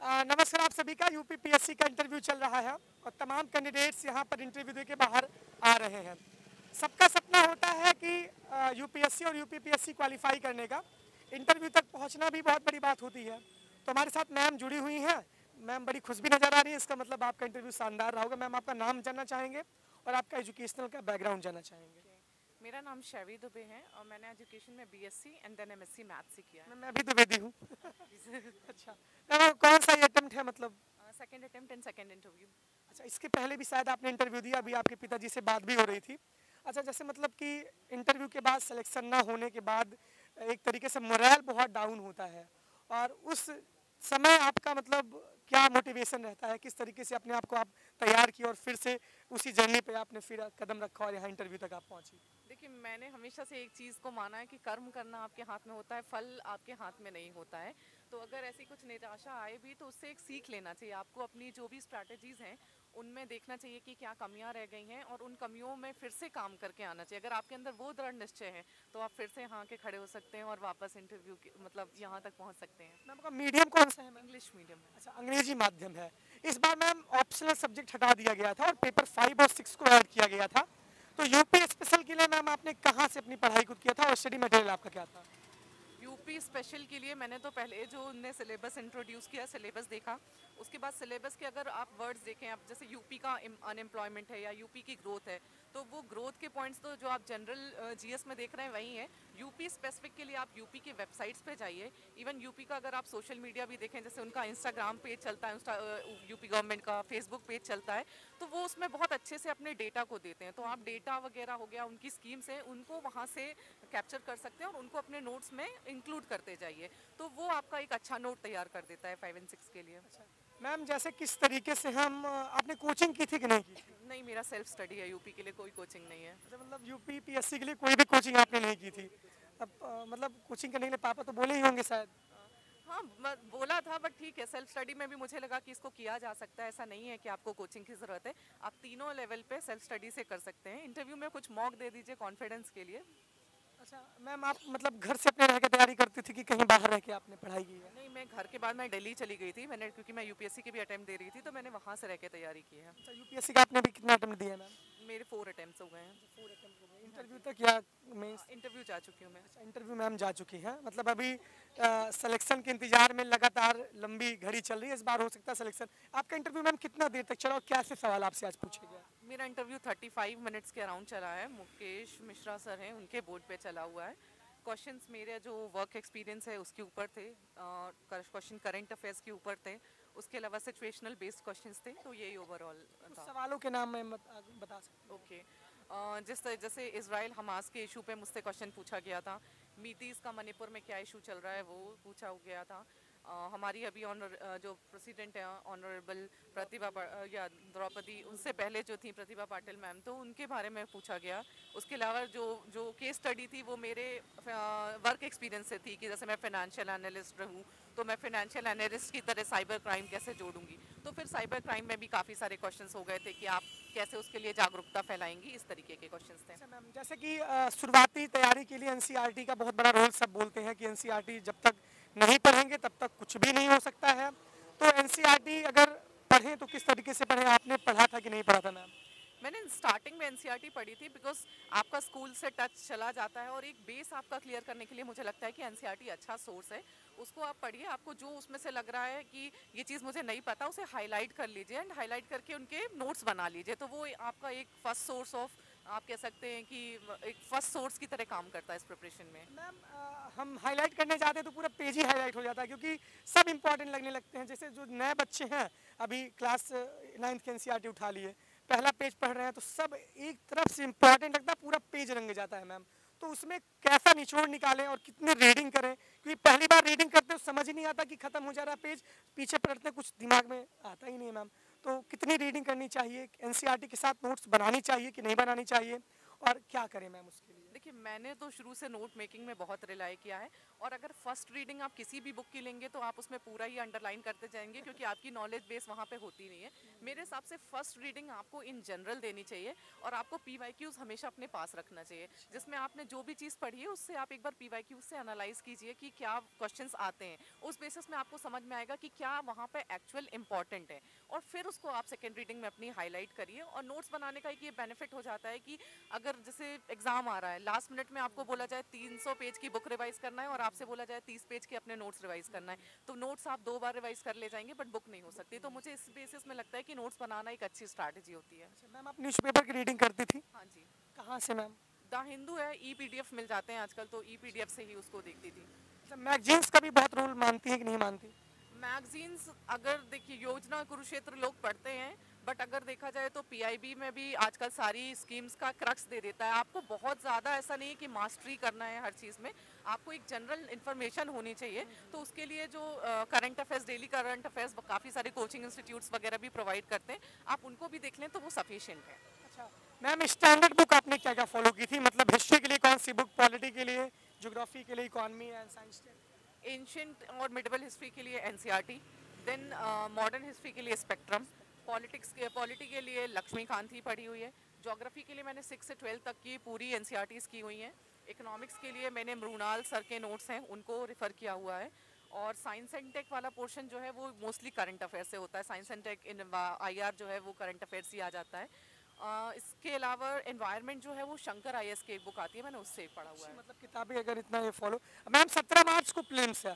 नमस्कार आप सभी का। यूपीपीएससी का इंटरव्यू चल रहा है और तमाम कैंडिडेट्स यहाँ पर इंटरव्यू दे के बाहर आ रहे हैं। सबका सपना होता है कि यूपीएससी और यूपीपीएससी क्वालिफाई करने का, इंटरव्यू तक पहुँचना भी बहुत बड़ी बात होती है। तो हमारे साथ मैम जुड़ी हुई हैं। मैम बड़ी खुश भी नज़र आ रही है, इसका मतलब आपका इंटरव्यू शानदार रहा होगा। मैम आपका नाम जानना चाहेंगे और आपका एजुकेशनल का बैकग्राउंड जानना चाहेंगे। मेरा नाम शैवी दुबे है और मैंने एजुकेशन में BSc and then MSc math से किया है। मैं भी दुबेदी हूँ। अच्छा मैम, कौन सा ये अटेम्प्ट है मतलब? Second attempt and second interview. अच्छा, इसके पहले भी शायद आपने इंटरव्यू दिया, अभी आपके पिताजी से बात भी हो रही थी। अच्छा, जैसे मतलब कि इंटरव्यू के बाद सिलेक्शन ना होने के बाद एक तरीके से मोरल बहुत डाउन होता है, और उस समय आपका मतलब क्या मोटिवेशन रहता है, किस तरीके से अपने आप को आप तैयार किए और फिर से उसी जर्नी पे आपने फिर कदम रखा और यहाँ इंटरव्यू तक आप पहुँची? देखिए, मैंने हमेशा से एक चीज़ को माना है कि कर्म करना आपके हाथ में होता है, फल आपके हाथ में नहीं होता है। तो अगर ऐसी कुछ निराशा आए भी तो उससे एक सीख लेना चाहिए आपको। अपनी जो भी स्ट्रैटेजीज़ हैं उनमें देखना चाहिए कि क्या कमियां रह गई हैं और उन कमियों में फिर से काम करके आना चाहिए। अगर आपके अंदर वो दृढ़ निश्चय है तो आप फिर से यहाँ के खड़े हो सकते हैं और वापस इंटरव्यू के मतलब यहाँ तक पहुँच सकते हैं। मैम आपका मीडियम कौन सा है मैम? इंग्लिश मीडियम है। अच्छा, अंग्रेजी माध्यम है। इस बार मैम ऑप्शनल सब्जेक्ट हटा दिया गया था और पेपर 5 और 6 को ऐड किया गया था। तो यूपी स्पेशल के लिए मैम आपने कहाँ से अपनी पढ़ाई खुद किया था और स्टडी मटेरियल आपका क्या था? यूपी स्पेशल के लिए मैंने तो पहले जो उनने सिलेबस इंट्रोड्यूस किया, सिलेबस देखा। उसके बाद सिलेबस के अगर आप वर्ड्स देखें, आप जैसे यूपी का अनएम्प्लॉयमेंट है या यूपी की ग्रोथ है, तो वो ग्रोथ के पॉइंट्स तो जो आप जनरल जीएस में देख रहे हैं वही है। यूपी स्पेसिफिक के लिए आप यूपी के वेबसाइट्स पे जाइए। इवन यूपी का अगर आप सोशल मीडिया भी देखें, जैसे उनका इंस्टाग्राम पेज चलता है, यूपी गवर्नमेंट का फेसबुक पेज चलता है, तो वो उसमें बहुत अच्छे से अपने डेटा को देते हैं। तो आप डेटा वगैरह हो गया, उनकी स्कीम्स है, उनको वहाँ से कैप्चर कर सकते हैं और उनको अपने नोट्स में इंक्लूड करते जाइए। तो वो आपका एक अच्छा नोट तैयार कर देता है 5 एंड 6 के लिए। मैम जैसे किस तरीके से हम आपने कोचिंग की थी कि नहीं की थी? नहीं, मेरा सेल्फ स्टडी है, यूपी के लिए कोई कोचिंग नहीं है। अच्छा, मतलब यूपी पीएससी के लिए कोई भी कोचिंग आपने नहीं की थी? अब मतलब कोचिंग करने के लिए पापा तो बोले ही होंगे शायद। हाँ, बोला था, बट ठीक है, सेल्फ स्टडी में भी मुझे लगा कि इसको किया जा सकता है। ऐसा नहीं है कि आपको कोचिंग की ज़रूरत है। आप तीनों लेवल पे सेल्फ स्टडी से कर सकते हैं। इंटरव्यू में कुछ मॉक दे दीजिए कॉन्फिडेंस के लिए। अच्छा मैम, आप मतलब घर से अपने रह के तैयारी करती थी कि कहीं बाहर रह के आपने पढ़ाई की है? नहीं, मैं घर के बाद मैं दिल्ली चली गई थी, मैंने क्योंकि मैं यूपीएससी की भी अटेम्प्ट दे रही थी, तो मैंने वहाँ से रह के तैयारी की है। अच्छा, यूपीएससी का आपने भी कितना अटेम्प्ट दिया मैम? मेरे 4 अटेम्प्ट हो गए हैं। इंटरव्यू तक या मेंस? इंटरव्यू जा चुकी हूँ मैं। अच्छा, इंटरव्यू मैम जा चुकी हैं, मतलब अभी सिलेक्शन के इंतजार में लगातार लंबी घड़ी चल रही है। इस बार हो सकता है सिलेक्शन। आपका इंटरव्यू मैम कितना देर तक चला और क्या से सवाल आपसे आज पूछे गए? मेरा इंटरव्यू 35 मिनट्स के अराउंड चला है। मुकेश मिश्रा सर हैं, उनके बोर्ड पे चला हुआ है। क्वेश्चंस मेरे जो वर्क एक्सपीरियंस है उसके ऊपर थे, क्वेश्चन करंट अफेयर्स के ऊपर थे, उसके अलावा सिचुएशनल बेस्ड क्वेश्चंस थे। तो यही ओवरऑल कुछ था। सवालों के नाम मैं बता सकती हूँ? ओके। जैसे इसराइल हमास के इशू पे मुझसे क्वेश्चन पूछा गया था। मीतीस का मणिपुर में क्या इशू चल रहा है वो पूछा गया था। हमारी अभी जो प्रेसिडेंट है ऑनरेबल या द्रौपदी, उनसे पहले जो थी प्रतिभा पाटिल मैम, तो उनके बारे में पूछा गया। उसके अलावा जो जो केस स्टडी थी वो मेरे वर्क एक्सपीरियंस से थी कि जैसे मैं फाइनेंशियल एनालिस्ट रहूँ, तो मैं फाइनेंशियल एनालिस्ट की तरह साइबर क्राइम कैसे जोड़ूंगी। तो फिर साइबर क्राइम में भी काफ़ी सारे क्वेश्चंस हो गए थे कि आप कैसे उसके लिए जागरूकता फैलाएंगी, इस तरीके के क्वेश्चंस थे। अच्छा मैम, जैसे कि शुरुआती तैयारी के लिए एनसीईआरटी का बहुत बड़ा रोल सब बोलते हैं कि एनसीईआरटी जब तक नहीं पढ़ेंगे तब तक कुछ भी नहीं हो सकता है। तो एनसीईआरटी अगर पढ़ें तो किस तरीके से पढ़ें? आपने पढ़ा था कि नहीं पढ़ा था मैम? मैंने स्टार्टिंग में एनसीईआरटी पढ़ी थी, बिकॉज आपका स्कूल से टच चला जाता है और एक बेस आपका क्लियर करने के लिए मुझे लगता है कि एनसीईआरटी अच्छा सोर्स है। उसको आप पढ़िए, आपको जो उसमें से लग रहा है कि ये चीज़ मुझे नहीं पता, उसे हाईलाइट कर लीजिए एंड हाईलाइट करके उनके नोट्स बना लीजिए। तो वो आपका एक फर्स्ट सोर्स ऑफ, आप कह सकते हैं कि एक फर्स्ट सोर्स की तरह काम करता है इस प्रिपरेशन में। मैम हम हाईलाइट करने जाते हैं तो पूरा पेज ही हाईलाइट हो जाता है, क्योंकि सब इंपॉर्टेंट लगने लगते हैं। जैसे जो नए बच्चे हैं, अभी क्लास 9th के एनसीईआरटी उठा लिए, पहला पेज पढ़ रहे हैं तो सब एक तरफ से इंपॉर्टेंट लगता है, पूरा पेज रंग जाता है मैम। तो उसमें कैसा निचोड़ निकालें और कितनी रीडिंग करें? क्योंकि पहली बार रीडिंग करते हैं समझ ही नहीं आता कि खत्म हो जा रहा है पेज, पीछे पढ़ते कुछ दिमाग में आता ही नहीं मैम। तो कितनी रीडिंग करनी चाहिए? एनसीईआरटी के साथ नोट्स बनानी चाहिए कि नहीं बनानी चाहिए, और क्या करें मैम उसके लिए? देखिए मैंने तो शुरू से नोट मेकिंग में बहुत रिलाई किया है, और अगर फर्स्ट रीडिंग आप किसी भी बुक की लेंगे तो आप उसमें पूरा ही अंडरलाइन करते जाएंगे, क्योंकि आपकी नॉलेज बेस वहाँ पे होती नहीं है। मेरे हिसाब से फर्स्ट रीडिंग आपको इन जनरल देनी चाहिए, और आपको PYQs हमेशा अपने पास रखना चाहिए, जिसमें आपने जो भी चीज़ पढ़ी है उससे आप एक बार PYQ से एनालाइज कीजिए कि क्या क्वेश्चंस आते हैं। उस बेसिस में आपको समझ में आएगा कि क्या वहाँ पे एक्चुअल इंपॉर्टेंट है, और फिर उसको आप सेकेंड रीडिंग में अपनी हाईलाइट करिए। और नोट्स बनाने का एक ये बेनिफिट हो जाता है कि अगर जैसे एग्जाम आ रहा है, लास्ट मिनट में आपको बोला जाए 300 पेज की बुक रिवाइज करना है, और आपसे बोला जाए 30 पेज के अपने नोट्स रिवाइज करना है, तो नोट्स आप 2 बार रिवाइज कर ले जाएंगे बट बुक नहीं हो सकती। तो मुझे इस बेसिस में लगता है कि नोट्स बनाना एक अच्छी स्ट्रैटेजी होती है। मैम आप न्यूज़पेपर की रीडिंग करती थी? हाँ जी। कहाँ से मैम? द हिंदू है, PDF मिल जाते हैं आजकल, तो PDF से ही उसको देखती थी। अच्छा, मैगजीन्स का भी बहुत रोल मानती है कि नहीं मानती? मैगजीन्स अगर देखिए योजना कुरुक्षेत्र लोग पढ़ते हैं, बट अगर देखा जाए तो PIB में भी आजकल सारी स्कीम्स का क्रक्स दे देता है। आपको बहुत ज़्यादा ऐसा नहीं है कि मास्टरी करना है हर चीज़ में, आपको एक जनरल इन्फॉर्मेशन होनी चाहिए। तो उसके लिए जो current affairs, daily current affairs काफ़ी सारे कोचिंग इंस्टीट्यूट्स वगैरह भी प्रोवाइड करते हैं, आप उनको भी देख लें तो वो सफिशिएंट है। अच्छा मैम, स्टैंडर्ड बुक आपने क्या क्या फॉलो की थी? मतलब हिस्ट्री के लिए कौन सी बुक, पॉलिटी के लिए, ज्योग्राफी के लिए इकोनॉमी एंड साइंस? एंशियंट और मिडिवल हिस्ट्री के लिए NCERT, देन मॉडर्न हिस्ट्री के लिए स्पेक्ट्रम, पॉलिटी के लिए लक्ष्मीकांत ही पढ़ी हुई है, ज्योग्राफी के लिए मैंने 6 से 12 तक की पूरी NCERTs की हुई हैं, इकोनॉमिक्स के लिए मैंने मृणाल सर के नोट्स हैं उनको रेफ़र किया हुआ है, और साइंस एंड टेक वाला पोर्शन जो है वो मोस्टली करंट अफेयर से होता है। Science and tech in IR जो है वो करंट अफेयर्स ही आ जाता है। इसके अलावा एनवायरनमेंट जो है वो शंकर IS की एक बुक आती है, मैंने उससे पढ़ा हुआ है। मतलब किताबें अगर इतना ये फॉलो। मैम 17 मार्च को प्रीलिम्स है,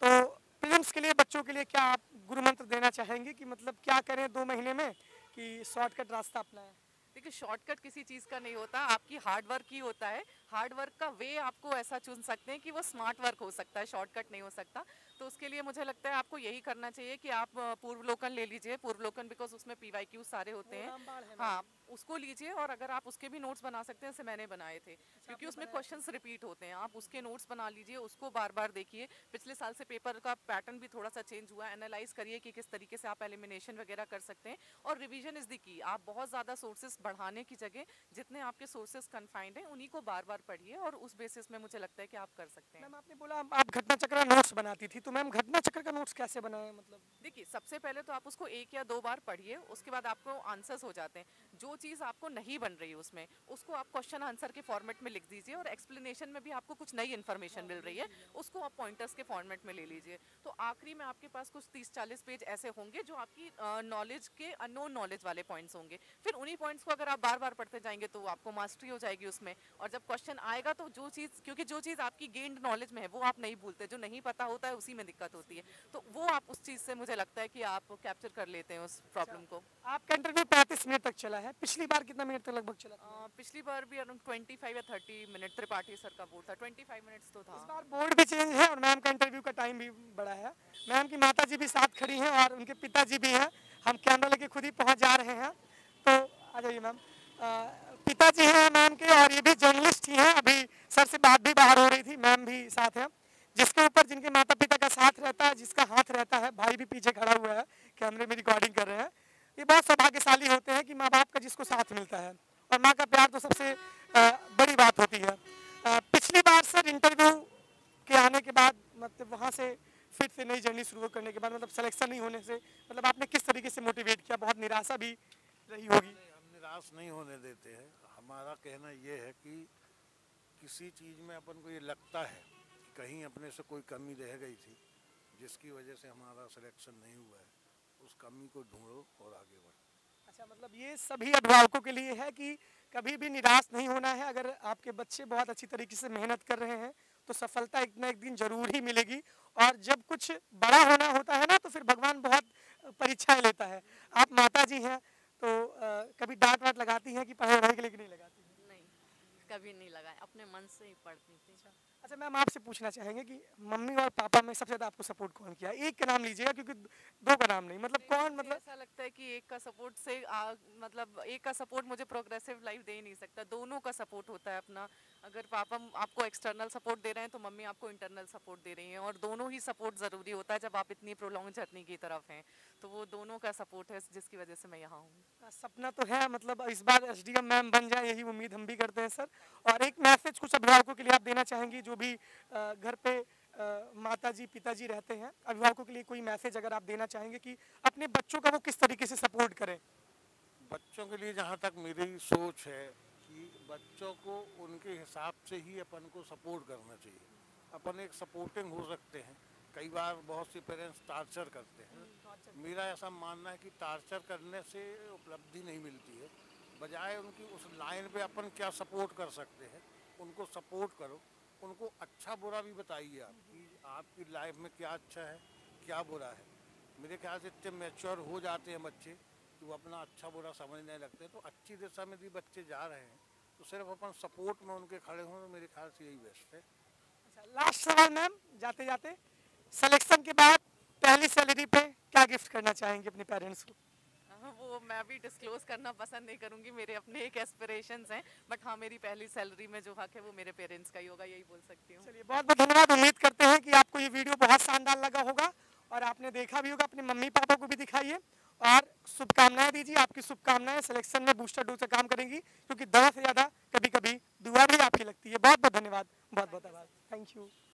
तो प्रीलिम्स के लिए बच्चों के लिए क्या आप गुरु मंत्र देना चाहेंगे कि मतलब क्या करें 2 महीने में कि शॉर्टकट रास्ता अपनाएं? देखिए शॉर्टकट किसी चीज़ का नहीं होता, आपकी हार्ड वर्क ही होता है। हार्ड वर्क का वे आपको ऐसा चुन सकते हैं कि वो स्मार्ट वर्क हो सकता है, शॉर्टकट नहीं हो सकता। तो उसके लिए मुझे लगता है आपको यही करना चाहिए कि आप पूर्वलोकन ले लीजिए, पूर्वलोकन बिकॉज उसमें PYQ सारे होते हैं। हाँ, उसको लीजिए, और अगर आप उसके भी नोट्स बना सकते हैं, जैसे मैंने बनाए थे, क्योंकि उसमें क्वेश्चंस रिपीट होते हैं, आप उसके नोट्स बना लीजिए, उसको बार बार देखिए। पिछले साल से पेपर का पैटर्न भी थोड़ा सा चेंज हुआ है, एनालाइज करिए कि किस तरीके से आप एलिमिनेशन वगैरह कर सकते हैं। और रिवीजन इज द की, आप बहुत ज़्यादा सोर्सेस बढ़ाने की जगह जितने आपके सोर्सेस कन्फाइंड हैं उन्हीं को बार बार पढ़िए, और उस बेसिस में मुझे लगता है कि आप कर सकते हैं। मैम आपने बोला आप घटना चक्र नोट्स बनाती थी, तो मैम घटना चक्र का नोट्स कैसे बनाए? मतलब देखिए सबसे पहले तो आप उसको 1 या 2 बार पढ़िए, उसके बाद आपको आंसर्स हो जाते हैं। जो चीज़ आपको नहीं बन रही है उसमें, उसको आप क्वेश्चन आंसर के फॉर्मेट में लिख दीजिए, और एक्सप्लेनेशन में भी आपको कुछ नई इन्फॉर्मेशन मिल रही है, उसको आप पॉइंटर्स के फॉर्मेट में ले लीजिए। तो आखिरी में आपके पास कुछ 30-40 पेज ऐसे होंगे जो आपकी नॉलेज के अननोन नॉलेज वाले पॉइंट्स होंगे। फिर उन्हीं पॉइंट्स को अगर आप बार बार पढ़ते जाएंगे तो आपको मास्टरी हो जाएगी उसमें, और जब क्वेश्चन आएगा तो जो चीज़, क्योंकि जो चीज़ आपकी गेन्ड नॉलेज में है वो आप नहीं भूलते, जो नहीं पता होता है उसी में दिक्कत होती है। तो वो आप उस चीज़ से मुझे लगता है कि आप कैप्चर कर लेते हैं उस प्रॉब्लम को। आपका इंटरव्यू 35 मिनट तक चला है, पिछली बार कितना मिनट तक लगभग चला था? पिछली बार भी अराउंड 25 या 30 मिनट त्रिपाठी सर का बोर्ड था, 25 मिनट्स तो इस था। बार बोर्ड भी चेंज है और मैम का इंटरव्यू का टाइम भी बढ़ा है। मैम की माता जी भी साथ खड़ी हैं और उनके पिताजी भी हैं, हम कैमरा लेके खुद ही पहुंच जा रहे हैं, तो आ जाइए मैम। पिताजी हैं मैम के, और ये भी जर्नलिस्ट ही हैं, अभी सर से बात भी बाहर हो रही थी, मैम भी साथ हैं। जिसके ऊपर जिनके माता पिता का साथ रहता है, जिसका हाथ रहता है, भाई भी पीछे खड़ा हुआ है, कैमरे में रिकॉर्डिंग कर रहे हैं। ये बहुत सौभाग्यशाली होते हैं कि माँ बाप का जिसको साथ मिलता है, और माँ का प्यार तो सबसे बड़ी बात होती है। पिछली बार सर इंटरव्यू के आने के बाद, मतलब वहाँ से फिर से नई जर्नी शुरू करने के बाद, मतलब सिलेक्शन नहीं होने से, मतलब आपने किस तरीके से मोटिवेट किया? बहुत निराशा भी रही होगी। हम निराश नहीं होने देते हैं। हमारा कहना ये है कि किसी चीज़ में अपन को ये लगता है कि कहीं अपने से कोई कमी रह गई थी जिसकी वजह से हमारा सिलेक्शन नहीं हुआ है, उस कमी को ढूंढो और आगे बढ़ो। अच्छा, मतलब ये सभी अभिभावकों के लिए है कि कभी भी निराश नहीं होना है। अगर आपके बच्चे बहुत अच्छी तरीके से मेहनत कर रहे हैं तो सफलता एक ना एक दिन जरूर ही मिलेगी, और जब कुछ बड़ा होना होता है ना तो फिर भगवान बहुत परीक्षाएं लेता है। आप माता जी हैं, तो कभी डांट वाट लगाती हैं कि पढ़ाई वढ़ाई के लिए नहीं लगाती हैं? नहीं, कभी नहीं लगाए, अपने मन से ही पढ़ती थी। अच्छा मैम आपसे पूछना चाहेंगे कि मम्मी और पापा में सबसे ज़्यादा आपको सपोर्ट कौन किया? एक का नाम लीजिएगा क्योंकि दो का नाम नहीं, मतलब कौन, मुझे मतलब ऐसा लगता है कि एक का सपोर्ट से मतलब एक का सपोर्ट मुझे प्रोग्रेसिव लाइफ दे ही नहीं सकता, दोनों का सपोर्ट होता है अपना। अगर पापा आपको एक्सटर्नल सपोर्ट दे रहे हैं तो मम्मी आपको इंटरनल सपोर्ट दे रही हैं, और दोनों ही सपोर्ट ज़रूरी होता है जब आप इतनी प्रोलॉन्ग जर्नी की तरफ हैं। तो वो दोनों का सपोर्ट है जिसकी वजह से मैं यहाँ हूँ। सपना तो है, मतलब इस बार एसडीएम मैम बन जाए यही उम्मीद हम भी करते हैं सर। और एक मैसेज कुछ अभिभावकों के लिए आप देना चाहेंगी जो भी घर पे माता जी पिताजी रहते हैं, अभिभावकों के लिए कोई मैसेज अगर आप देना चाहेंगे कि अपने बच्चों का वो किस तरीके से सपोर्ट करें? बच्चों के लिए जहाँ तक मेरी सोच है कि बच्चों को उनके हिसाब से ही अपन को सपोर्ट करना चाहिए। अपन एक सपोर्टिंग हो सकते हैं, कई बार बहुत सी पेरेंट्स टार्चर करते हैं। मेरा ऐसा मानना है कि टार्चर करने से उपलब्धि नहीं मिलती है, बजाय उनकी उस लाइन पे अपन क्या सपोर्ट कर सकते हैं उनको सपोर्ट करो। उनको अच्छा बुरा भी बताइए आप कि आपकी लाइफ में क्या अच्छा है क्या बुरा है। मेरे ख्याल से इतने मैच्योर हो जाते हैं बच्चे कि वो अपना अच्छा बुरा समझने लगते हैं। तो अच्छी दिशा में भी बच्चे जा रहे हैं, तो सिर्फ अपन सपोर्ट में उनके खड़े हों, तो मेरे ख्याल से यही बेस्ट है। अच्छा लास्ट सवाल मैम, जाते जाते सिलेक्शन के बाद पहली सैलरी पे क्या गिफ्ट करना चाहेंगे अपने पेरेंट्स को? वो मैं भी डिस्क्लोज करना पसंद नहीं करूंगी, मेरे अपने एक एस्पिरेशंस हैं, बट हाँ मेरी पहली सैलरी में जो हक है वो मेरे पेरेंट्स का ही होगा, यही बोल सकती हूँ। चलिए बहुत बहुत धन्यवाद। उम्मीद करते हैं कि आपको ये वीडियो बहुत शानदार लगा होगा और आपने देखा भी होगा। अपने मम्मी पापा को भी दिखाइए और शुभकामनाएं दीजिए। आपकी शुभकामनाएं सिलेक्शन में बूस्टर डोज का काम करेंगी, क्योंकि दवा से ज़्यादा कभी कभी दुआ भी आपकी लगती है। बहुत बहुत धन्यवाद, बहुत बहुत आभार, थैंक यू।